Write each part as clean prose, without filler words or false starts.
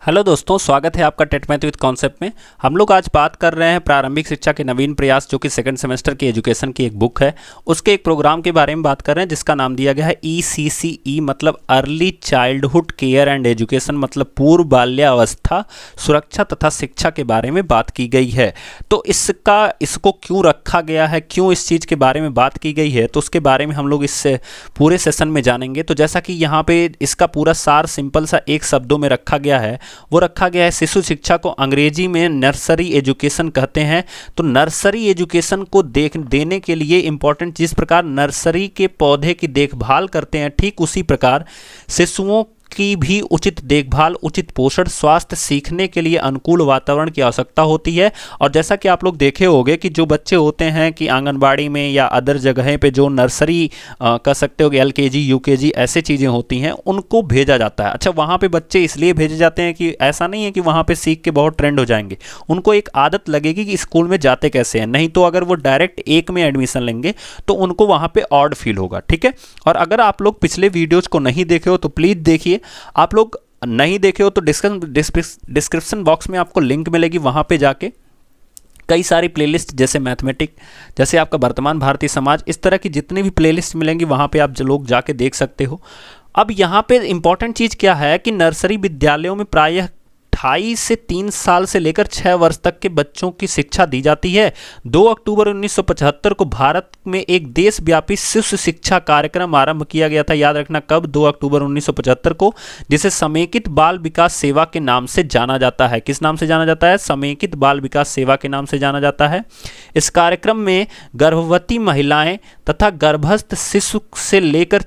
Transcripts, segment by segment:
Hello दोस्तों, स्वागत है आपका टेट मैथ विद कॉन्सेप्ट में। हम लोग आज बात कर रहे हैं प्रारंभिक शिक्षा के नवीन प्रयास, जो कि सेकंड सेमेस्टर की एजुकेशन की एक बुक है। उसके एक प्रोग्राम के बारे में बात कर रहे हैं जिसका नाम दिया गया है ECCE, मतलब early childhood care and education, मतलब पूर्व बाल्यावस्था सुरक्षा तथा शिक्षा के बारे में बात की गई है। तो इसको क्यों रखा गया है, क्यों इस चीज़ के बारे में बात की गई है, तो उसके बारे में हम लोग इस पूरे सेशन में जानेंगे। तो जैसा कि यहाँ पे इसका पूरा सार सिंपल सा एक शब्दों में रखा गया है, वो रखा गया है शिशु शिक्षा को अंग्रेजी में नर्सरी एजुकेशन कहते हैं। तो नर्सरी एजुकेशन को देने के लिए इंपॉर्टेंट, जिस प्रकार नर्सरी के पौधे की देखभाल करते हैं, ठीक उसी प्रकार शिशुओं की भी उचित देखभाल, उचित पोषण, स्वास्थ्य, सीखने के लिए अनुकूल वातावरण की आवश्यकता होती है। और जैसा कि आप लोग देखे होंगे कि जो बच्चे होते हैं कि आंगनबाड़ी में या अदर जगह पे जो नर्सरी कह सकते हो कि LKG UKG ऐसे चीज़ें होती हैं, उनको भेजा जाता है। अच्छा, वहाँ पे बच्चे इसलिए भेजे जाते हैं कि ऐसा नहीं है कि वहाँ पे सीख के बहुत ट्रेंड हो जाएंगे, उनको एक आदत लगेगी कि स्कूल में जाते कैसे हैं। नहीं तो अगर वो डायरेक्ट एक में एडमिशन लेंगे तो उनको वहाँ पे ऑड फील होगा, ठीक है। और अगर आप लोग पिछले वीडियोज़ को नहीं देखे हो तो प्लीज़ देखिए। आप लोग नहीं देखे हो तो डिस्क्रिप्शन बॉक्स में आपको लिंक मिलेगी, वहाँ पे जाके कई सारी प्लेलिस्ट, जैसे मैथमेटिक, जैसे आपका वर्तमान भारतीय समाज, इस तरह की जितनी भी प्लेलिस्ट मिलेंगी वहाँ पे आप लोग जाके देख सकते हो। अब यहाँ पे इंपॉर्टेंट चीज़ क्या है कि नर्सरी विद्यालयों में प्रायः 2.5 से 3 साल से लेकर 6 वर्ष तक के बच्चों की शिक्षा दी जाती है। 2 अक्टूबर 1975 को भारत में एक देशव्यापी शिशु शिक्षा कार्यक्रम आरंभ किया गया था। याद रखना कब, 2 अक्टूबर 1975 को, जिसे समेकित बाल विकास सेवा के नाम से जाना जाता है। किस नाम से जाना जाता है? समेकित बाल विकास सेवा के नाम से जाना जाता है। इस कार्यक्रम में गर्भवती महिलाएं तथा गर्भस्थ शिशु से लेकर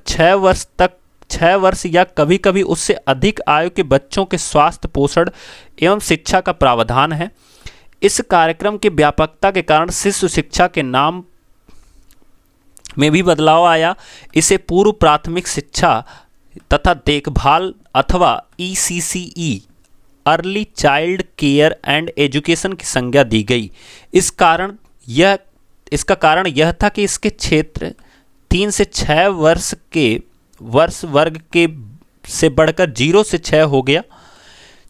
6 वर्ष या कभी कभी उससे अधिक आयु के बच्चों के स्वास्थ्य, पोषण एवं शिक्षा का प्रावधान है। इस कार्यक्रम की व्यापकता के कारण शिशु शिक्षा के नाम में भी बदलाव आया। इसे पूर्व प्राथमिक शिक्षा तथा देखभाल अथवा ECCE, early child care and education की संज्ञा दी गई। इसका कारण यह था कि इसके क्षेत्र 3 से 6 वर्ष वर्ग के से बढ़कर 0 से 6 हो गया,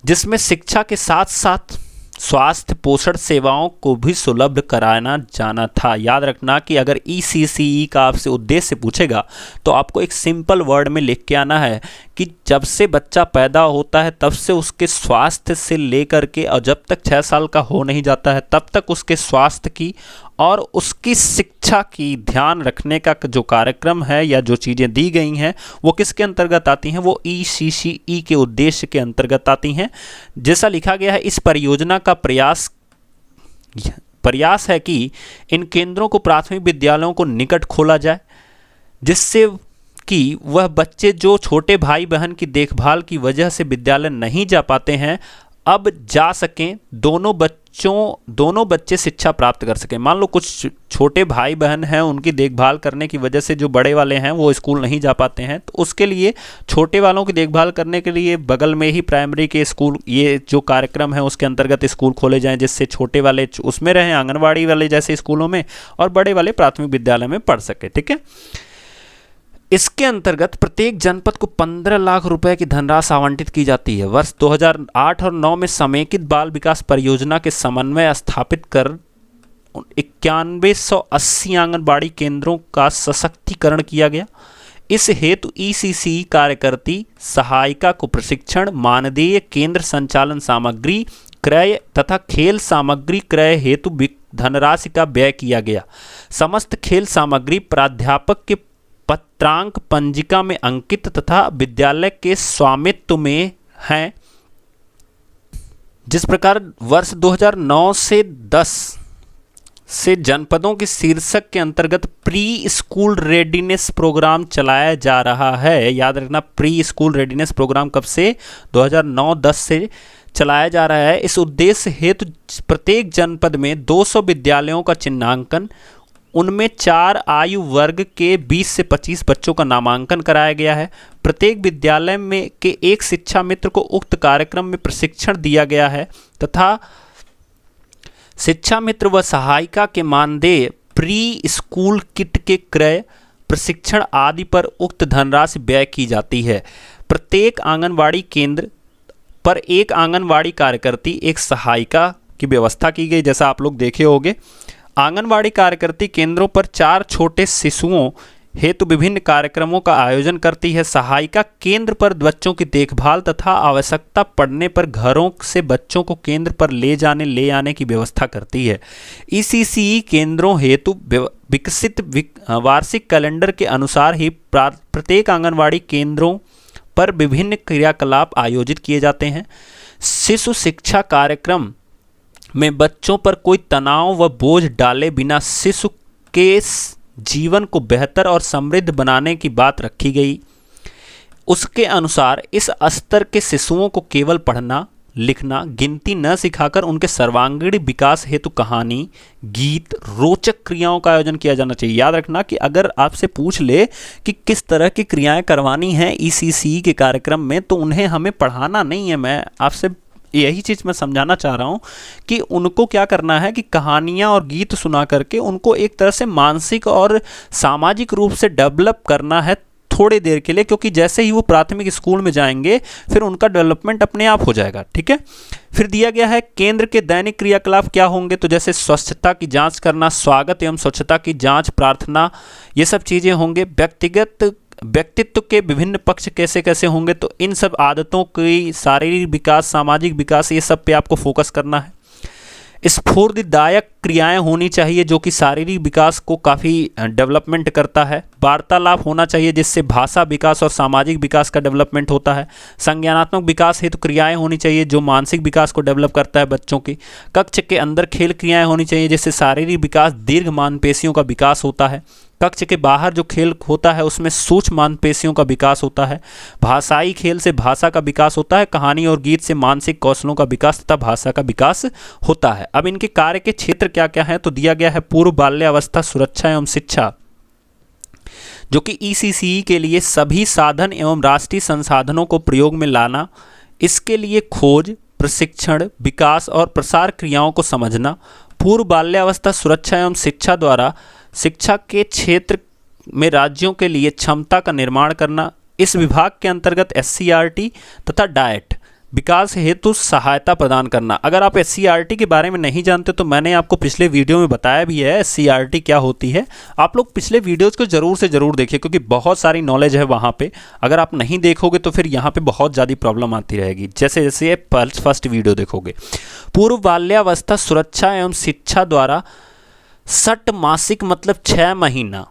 जिसमें शिक्षा के साथ साथ स्वास्थ्य पोषण सेवाओं को भी सुलभ कराना जाना था। याद रखना कि अगर ECCE का आपसे उद्देश्य पूछेगा तो आपको एक सिंपल वर्ड में लिख के आना है कि जब से बच्चा पैदा होता है तब से उसके स्वास्थ्य से लेकर के, और जब तक 6 साल का हो नहीं जाता है तब तक उसके स्वास्थ्य की और उसकी शिक्षा की ध्यान रखने का जो कार्यक्रम है या जो चीज़ें दी गई हैं वो किसके अंतर्गत आती हैं? वो ECCE के उद्देश्य के अंतर्गत आती हैं। जैसा लिखा गया है, इस परियोजना का प्रयास है कि इन केंद्रों को प्राथमिक विद्यालयों को निकट खोला जाए, जिससे कि वह बच्चे जो छोटे भाई बहन की देखभाल की वजह से विद्यालय नहीं जा पाते हैं, अब जा सकें। दोनों बच्चे शिक्षा प्राप्त कर सकें। मान लो कुछ छोटे भाई बहन हैं, उनकी देखभाल करने की वजह से जो बड़े वाले हैं वो स्कूल नहीं जा पाते हैं, तो उसके लिए छोटे वालों की देखभाल करने के लिए बगल में ही प्राइमरी के स्कूल, ये जो कार्यक्रम है उसके अंतर्गत स्कूल खोले जाएं, जिससे छोटे वाले उसमें रहें, आंगनबाड़ी वाले जैसे स्कूलों में, और बड़े वाले प्राथमिक विद्यालय में पढ़ सके, ठीक है। इसके अंतर्गत प्रत्येक जनपद को 15 लाख रुपए की धनराशि आवंटित की जाती है। वर्ष 2008 और 9 में समेकित बाल विकास परियोजना के समन्वय स्थापित कर 9180 आंगनबाड़ी केंद्रों का सशक्तिकरण किया गया। इस हेतु ECCE कार्यकर्ती सहायिका को प्रशिक्षण, मानदेय, केंद्र संचालन सामग्री क्रय तथा खेल सामग्री क्रय हेतु धनराशि का व्यय किया गया। समस्त खेल सामग्री प्राध्यापक के पत्रांक पंजिका में अंकित तथा विद्यालय के स्वामित्व में हैं। जिस प्रकार वर्ष 2009 से 10 से जनपदों के शीर्षक के अंतर्गत प्री स्कूल रेडीनेस प्रोग्राम चलाया जा रहा है। याद रखना, प्री स्कूल रेडीनेस प्रोग्राम कब से? 2009-10 से चलाया जा रहा है। इस उद्देश्य हेतु प्रत्येक जनपद में 200 विद्यालयों का चिन्हांकन, उनमें 4 आयु वर्ग के 20 से 25 बच्चों का नामांकन कराया गया है। प्रत्येक विद्यालय में के एक शिक्षा मित्र को उक्त कार्यक्रम में प्रशिक्षण दिया गया है तथा शिक्षा मित्र व सहायिका के मानदेय, प्री स्कूल किट के क्रय, प्रशिक्षण आदि पर उक्त धनराशि व्यय की जाती है। प्रत्येक आंगनबाड़ी केंद्र पर एक आंगनवाड़ी कार्यकर्ती, एक सहायिका की व्यवस्था की गई। जैसा आप लोग देखे होंगे, आंगनवाड़ी कार्यकर्ती केंद्रों पर 4 छोटे शिशुओं हेतु विभिन्न कार्यक्रमों का आयोजन करती है। सहायिका केंद्र पर बच्चों की देखभाल तथा आवश्यकता पड़ने पर घरों से बच्चों को केंद्र पर ले आने की व्यवस्था करती है। ईसीसीई केंद्रों हेतु विकसित वार्षिक कैलेंडर के अनुसार ही प्रत्येक आंगनवाड़ी केंद्रों पर विभिन्न क्रियाकलाप आयोजित किए जाते हैं। शिशु शिक्षा कार्यक्रम में बच्चों पर कोई तनाव व बोझ डाले बिना शिशु के जीवन को बेहतर और समृद्ध बनाने की बात रखी गई। उसके अनुसार इस स्तर के शिशुओं को केवल पढ़ना, लिखना, गिनती न सिखाकर उनके सर्वांगीण विकास हेतु कहानी, गीत, रोचक क्रियाओं का आयोजन किया जाना चाहिए। याद रखना कि अगर आपसे पूछ ले कि किस तरह की क्रियाएं करवानी हैं ईसीसी के कार्यक्रम में, तो उन्हें हमें पढ़ाना नहीं है। मैं आपसे यही चीज़ मैं समझाना चाह रहा हूँ कि उनको क्या करना है कि कहानियाँ और गीत सुना करके उनको एक तरह से मानसिक और सामाजिक रूप से डेवलप करना है थोड़ी देर के लिए, क्योंकि जैसे ही वो प्राथमिक स्कूल में जाएंगे फिर उनका डेवलपमेंट अपने आप हो जाएगा। ठीक है। फिर दिया गया है केंद्र के दैनिक क्रियाकलाप क्या होंगे, तो जैसे स्वच्छता की जांच करना, स्वागत एवं स्वच्छता की जांच, प्रार्थना, ये सब चीज़ें होंगे। व्यक्तित्व के विभिन्न पक्ष कैसे कैसे होंगे, तो इन सब आदतों की शारीरिक विकास, सामाजिक विकास, ये सब पे आपको फोकस करना है। स्फूर्तिदायक क्रियाएं होनी चाहिए जो कि शारीरिक विकास को काफ़ी डेवलपमेंट करता है। वार्तालाप होना चाहिए जिससे भाषा विकास और सामाजिक विकास का डेवलपमेंट होता है। संज्ञानात्मक विकास हेतु क्रियाएं होनी चाहिए जो मानसिक विकास को डेवलप करता है बच्चों की। कक्ष के अंदर खेल क्रियाएं होनी चाहिए जिससे शारीरिक विकास, दीर्घ मांसपेशियों का विकास होता है। कक्ष के बाहर जो खेल होता है उसमें सूक्ष्म मांसपेशियों का विकास होता है। भाषाई खेल से भाषा का विकास होता है। कहानी और गीत से मानसिक कौशलों का विकास तथा भाषा का विकास होता है। अब इनके कार्य के क्षेत्र क्या क्या है, तो दिया गया है पूर्व बाल्यावस्था सुरक्षा एवं शिक्षा, जो कि ईसीसी के लिए सभी साधन एवं राष्ट्रीय संसाधनों को प्रयोग में लाना, इसके लिए खोज, प्रशिक्षण, विकास और प्रसार क्रियाओं को समझना। पूर्व बाल्यावस्था सुरक्षा एवं शिक्षा द्वारा शिक्षा के क्षेत्र में राज्यों के लिए क्षमता का निर्माण करना। इस विभाग के अंतर्गत SCERT तथा डाइट विकास हेतु सहायता प्रदान करना। अगर आप SCERT के बारे में नहीं जानते तो मैंने आपको पिछले वीडियो में बताया भी है SCERT क्या होती है। आप लोग पिछले वीडियोज़ को ज़रूर से ज़रूर देखिए क्योंकि बहुत सारी नॉलेज है वहाँ पे। अगर आप नहीं देखोगे तो फिर यहाँ पे बहुत ज़्यादा प्रॉब्लम आती रहेगी। जैसे जैसे फर्स्ट वीडियो देखोगे। पूर्व बाल्यावस्था सुरक्षा एवं शिक्षा द्वारा 60 मासिक मतलब 6 महीना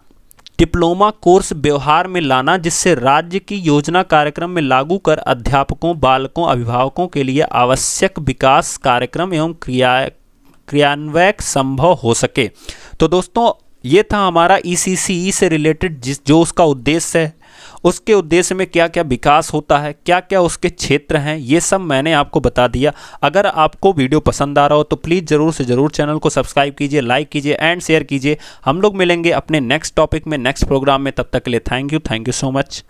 डिप्लोमा कोर्स व्यवहार में लाना, जिससे राज्य की योजना कार्यक्रम में लागू कर अध्यापकों, बालकों, अभिभावकों के लिए आवश्यक विकास कार्यक्रम एवं क्रियान्वयन संभव हो सके। तो दोस्तों ये था हमारा ECCE से रिलेटेड जो उसका उद्देश्य है, उसके उद्देश्य में क्या क्या विकास होता है, क्या क्या उसके क्षेत्र हैं, ये सब मैंने आपको बता दिया। अगर आपको वीडियो पसंद आ रहा हो तो प्लीज़ ज़रूर से ज़रूर चैनल को सब्सक्राइब कीजिए, लाइक कीजिए एंड शेयर कीजिए। हम लोग मिलेंगे अपने नेक्स्ट टॉपिक में, नेक्स्ट प्रोग्राम में। तब तक के लिए थैंक यू सो मच।